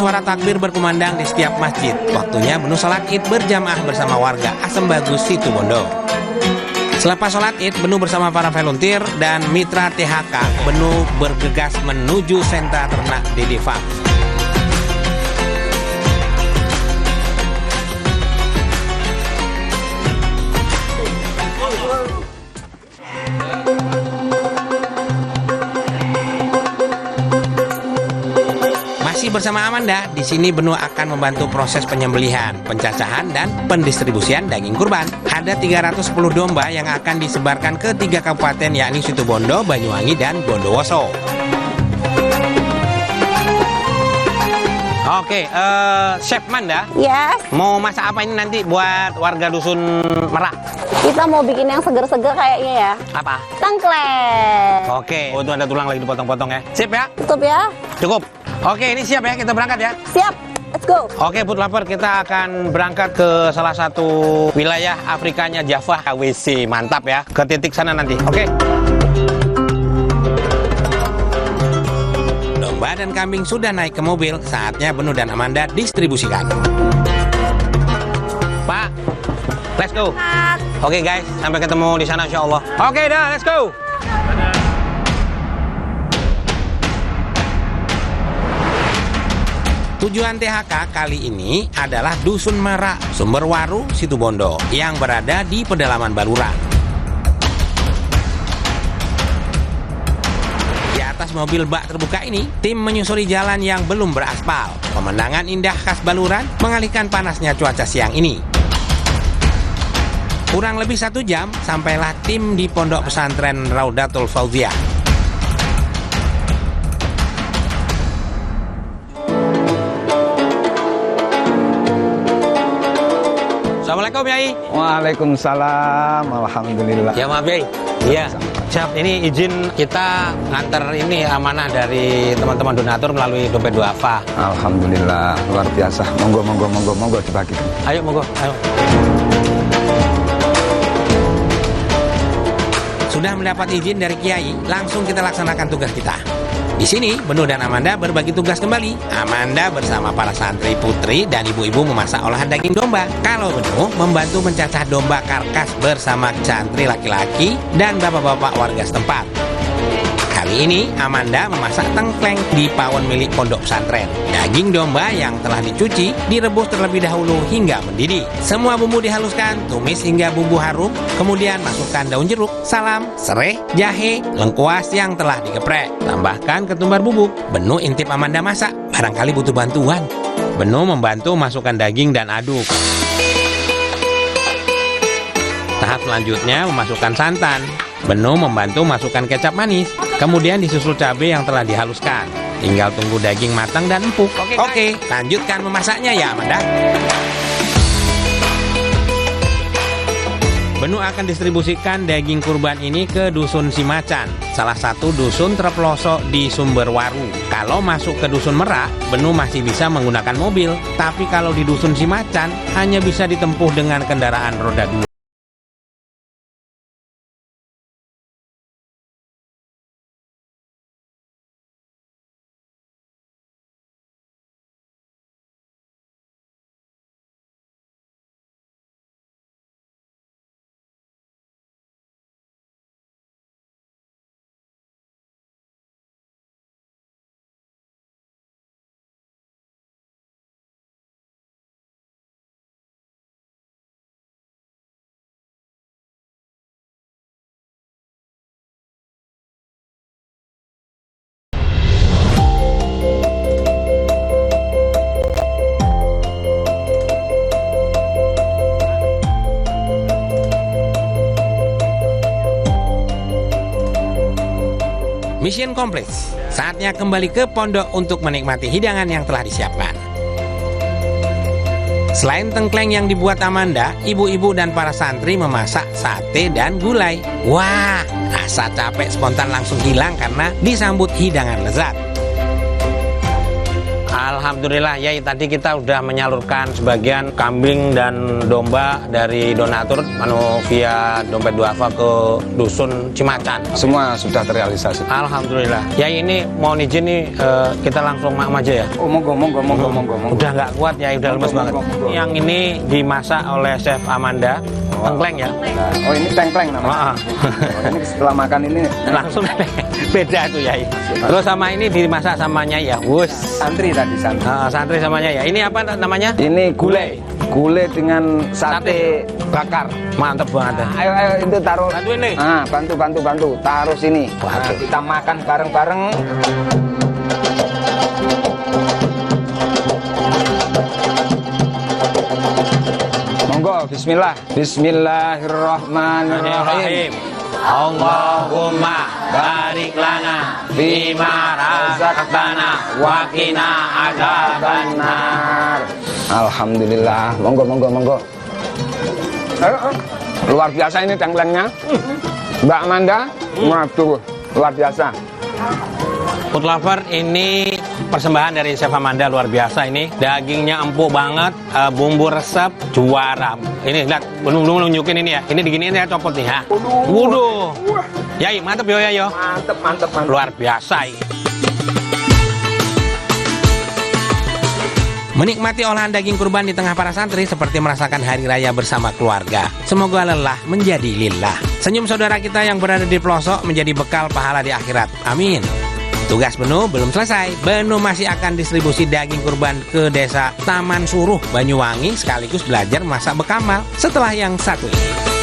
suara takbir berkumandang di setiap masjid. Waktunya Benu sholat id berjamaah bersama warga Asem Bagus, Situbondo. Selepas sholat id, Benu bersama para volunteer dan mitra THK, Benu bergegas menuju sentra ternak Dede Farm. Bersama Amanda, di sini Benu akan membantu proses penyembelihan, pencacahan, dan pendistribusian daging kurban. Ada 310 domba yang akan disebarkan ke 3 kabupaten yakni Situbondo, Banyuwangi, dan Bondowoso. Oke, Chef Manda, Yes. mau masak apa ini nanti buat warga Dusun Merak? Kita mau bikin yang seger-seger kayaknya ya. Apa? Tengkleng. Oke, oh itu ada tulang lagi dipotong-potong ya. Sip ya? Tutup ya. Cukup. Oke, ini siap ya, kita berangkat ya. Siap. Let's go. Oke, Put Lover, kita akan berangkat ke salah satu wilayah Afrikanya Java, KWC. Mantap ya, ke titik sana nanti. Oke. Domba dan kambing sudah naik ke mobil, saatnya Benu dan Amanda distribusikan. Pak, let's go. Oke guys, sampai ketemu di sana insya Allah. Oke dah, let's go. Tujuan THK kali ini adalah Dusun Merak, Sumberwaru, Situbondo yang berada di pedalaman Baluran. Di atas mobil bak terbuka ini, tim menyusuri jalan yang belum beraspal. Pemandangan indah khas Baluran mengalihkan panasnya cuaca siang ini. Kurang lebih 1 jam, sampailah tim di pondok pesantren Raudatul Fauziah. Assalamualaikum Yai. Waalaikumsalam. Alhamdulillah. Ya maaf Yai. Iya. Siap, ini izin kita nganter ini amanah dari teman-teman donatur melalui dompet duafa. Alhamdulillah, luar biasa. Monggo dibagikan. Ayo monggo, ayo. Sudah mendapat izin dari Kiai, langsung kita laksanakan tugas kita. Di sini, Benu dan Amanda berbagi tugas kembali. Amanda bersama para santri putri dan ibu-ibu memasak olahan daging domba. Kalau Benu membantu mencacah domba karkas bersama santri laki-laki dan bapak-bapak warga setempat. Kali ini, Amanda memasak tengkleng di pawon milik pondok pesantren. Daging domba yang telah dicuci direbus terlebih dahulu hingga mendidih. Semua bumbu dihaluskan, tumis hingga bumbu harum, kemudian masukkan daun jeruk, salam, serai, jahe, lengkuas yang telah digeprek. Tambahkan ketumbar bubuk. Benu intip Amanda masak, barangkali butuh bantuan. Benu membantu masukkan daging dan aduk. Tahap selanjutnya memasukkan santan. Benu membantu masukkan kecap manis, kemudian disusul cabai yang telah dihaluskan. Tinggal tunggu daging matang dan empuk. Oke, lanjutkan memasaknya ya Amanda. Benu akan distribusikan daging kurban ini ke Dusun Simacan, salah satu dusun terpelosok di Sumberwaru. Kalau masuk ke Dusun Merak, Benu masih bisa menggunakan mobil, tapi kalau di Dusun Simacan hanya bisa ditempuh dengan kendaraan roda 2. Mission complete. Saatnya kembali ke pondok untuk menikmati hidangan yang telah disiapkan. Selain tengkleng yang dibuat Amanda, ibu-ibu dan para santri memasak sate dan gulai. Wah, rasa capek spontan langsung hilang karena disambut hidangan lezat. Alhamdulillah Yai, tadi kita udah menyalurkan sebagian kambing dan domba dari donatur via dompet duafa ke dusun Cimacan. Semua sudah terrealisasi. Alhamdulillah. Yai, ini mohon izin nih, kita langsung makan aja ya. Oh, monggo. Udah nggak kuat Yai, udah lemes banget. Monggo. Yang ini dimasak oleh Chef Amanda. Tengkleng ya. Nah, oh, ini tengkleng namanya. Oh, ini setelah makan ini Langsung beda tuh Yai. Terus sama ini dimasak sama Nyai ya. Wus. santri tadi santri. Santri sama Nyai ya. Ini apa namanya? Ini gulai dengan sate bakar. Mantep banget. Ayo itu taruh. Bantuin nih. Bantu. Taruh sini. Nah, kita makan bareng-bareng. Monggo, bismillah. Bismillahirrahmanirrahim. Allahumma barik lana bima razaqtana wa qina adzabannar. Alhamdulillah. Monggo. Ayo. Luar biasa ini tengklengnya. Mbak Amanda, waduh, luar biasa. Food lover, ini persembahan dari Chef Amanda, luar biasa ini. Dagingnya empuk banget, bumbu resep juara. Ini lihat, belum nunjukin ini ya. Ini diginiin ya, copot nih ya. Waduh. Yai, mantep yo. Mantep. Luar biasa ini. Menikmati olahan daging kurban di tengah para santri seperti merasakan hari raya bersama keluarga. Semoga lelah menjadi lillah. Senyum saudara kita yang berada di pelosok menjadi bekal pahala di akhirat. Amin. Tugas Benu belum selesai. Benu masih akan distribusi daging kurban ke desa Taman Suruh, Banyuwangi, sekaligus belajar masak bekamal setelah yang satu ini.